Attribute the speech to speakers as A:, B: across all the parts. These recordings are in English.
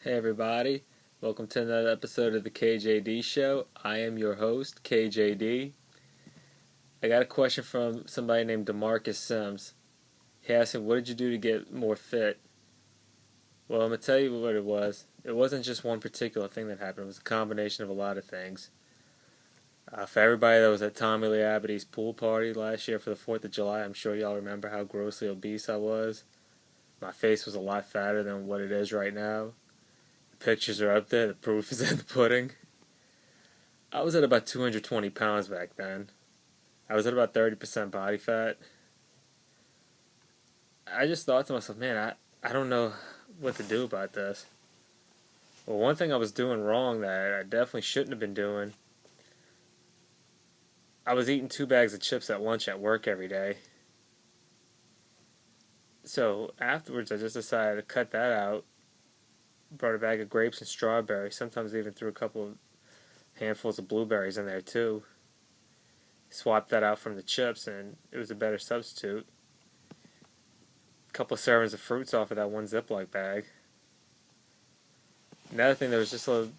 A: Hey everybody, welcome to another episode of the KJD show. I am your host, KJD. I got a question from somebody named DeMarcus Sims. He asked me, what did you do to get more fit? Well, I'm going to tell you what it was. It wasn't just one particular thing that happened. It was a combination of a lot of things. For everybody that was at Tommy Lee Abbott's pool party last year for the 4th of July, I'm sure y'all remember how grossly obese I was. My face was a lot fatter than what it is right now. Pictures are up there. The proof is in the pudding. I was at about 220 pounds back then. I was at about 30% body fat. I just thought to myself, man, I don't know what to do about this. Well, one thing I was doing wrong that I definitely shouldn't have been doing, I was eating 2 bags of chips at lunch at work every day. So afterwards, I just decided to cut that out. Brought a bag of grapes and strawberries. Sometimes even threw a couple of handfuls of blueberries in there too. Swapped that out from the chips, and it was a better substitute. A couple of servings of fruits off of that one Ziploc bag. Another thing, there was just some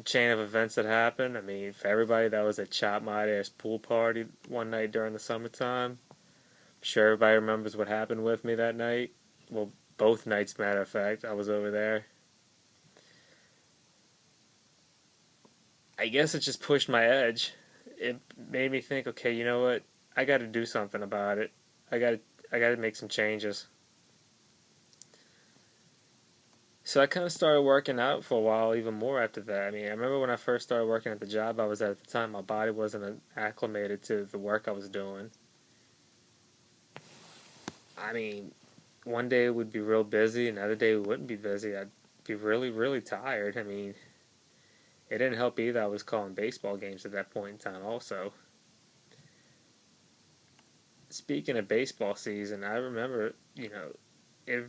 A: chain of events that happened. I mean, for everybody that was at Chop My Ass pool party one night during the summertime, I'm sure everybody remembers what happened with me that night. Well, both nights, matter of fact, I was over there. I guess it just pushed my edge. It made me think, okay, you know what? I got to do something about it. I got to make some changes. So I kind of started working out for a while, even more after that. I mean, I remember when I first started working at the job I was at the time, my body wasn't acclimated to the work I was doing. I mean, one day it would be real busy, another day it wouldn't be busy. I'd be really, really tired. I mean, it didn't help either. I was calling baseball games at that point in time also. Speaking of baseball season, I remember, the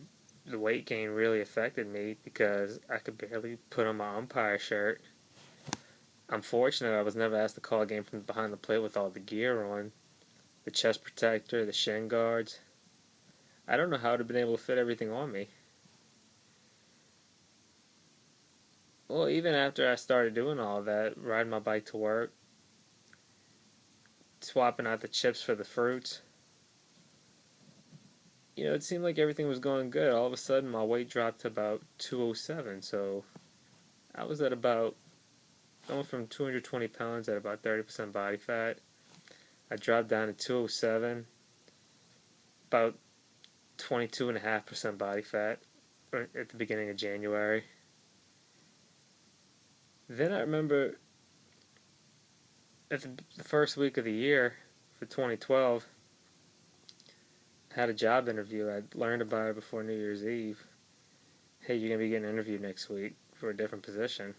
A: weight gain really affected me because I could barely put on my umpire shirt. I'm fortunate I was never asked to call a game from behind the plate with all the gear on. The chest protector, the shin guards. I don't know how I'd have been able to fit everything on me. Well, even after I started doing all that, riding my bike to work, swapping out the chips for the fruits, it seemed like everything was going good. All of a sudden, my weight dropped to about 207, so I was at about, going from 220 pounds at about 30% body fat. I dropped down to 207, about 22.5% body fat at the beginning of January. Then I remember at the first week of the year for 2012, I had a job interview. I'd learned about it before New Year's Eve. Hey, you're going to be getting interviewed next week for a different position.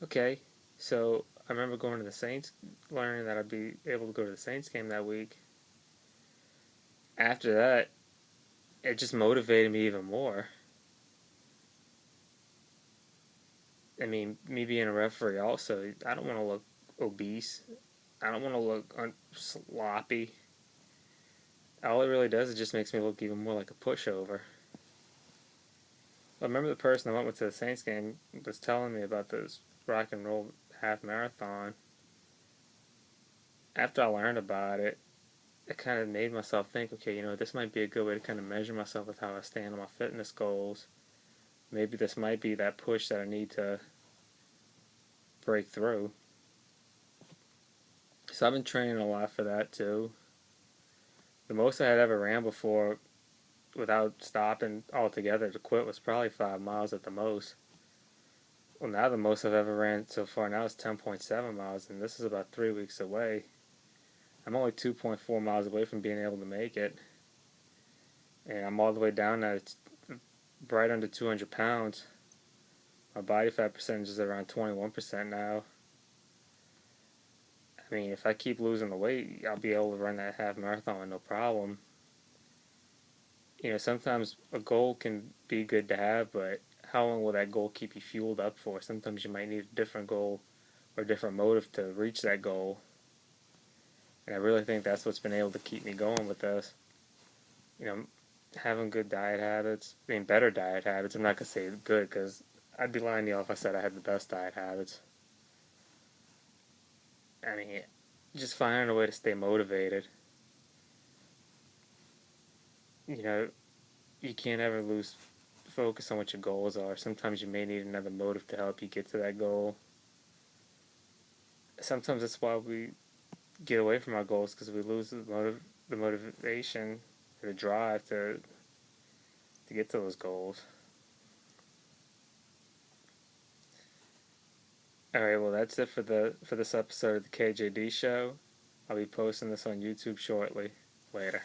A: Okay, so I remember going to the Saints, learning that I'd be able to go to the Saints game that week. After that, it just motivated me even more. I mean, me being a referee also, I don't want to look obese. I don't want to look sloppy. All it really does is just makes me look even more like a pushover. I remember the person I went with to the Saints game was telling me about this rock and roll half marathon. After I learned about it, it kind of made myself think, okay, this might be a good way to kind of measure myself with how I stand on my fitness goals. Maybe this might be that push that I need to break through. So I've been training a lot for that too. The most I had ever ran before without stopping altogether to quit was probably 5 miles at the most. Well, now the most I've ever ran so far now is 10.7 miles, and this is about 3 weeks away. I'm only 2.4 miles away from being able to make it. And I'm all the way down now. It's right under 200 pounds. My body fat percentage is around 21% now. I mean, if I keep losing the weight, I'll be able to run that half marathon with no problem. Sometimes a goal can be good to have, but how long will that goal keep you fueled up for? Sometimes you might need a different goal or a different motive to reach that goal. And I really think that's what's been able to keep me going with this. having good diet habits, better diet habits. I'm not gonna say good because I'd be lying to you if I said I had the best diet habits. I mean, just finding a way to stay motivated. You know, you can't ever lose focus on what your goals are. Sometimes you may need another motive to help you get to that goal. Sometimes that's why we get away from our goals because we lose the motivation, the drive to get to those goals. All right, well that's it for this episode of the KJD show. I'll be posting this on YouTube shortly. Later.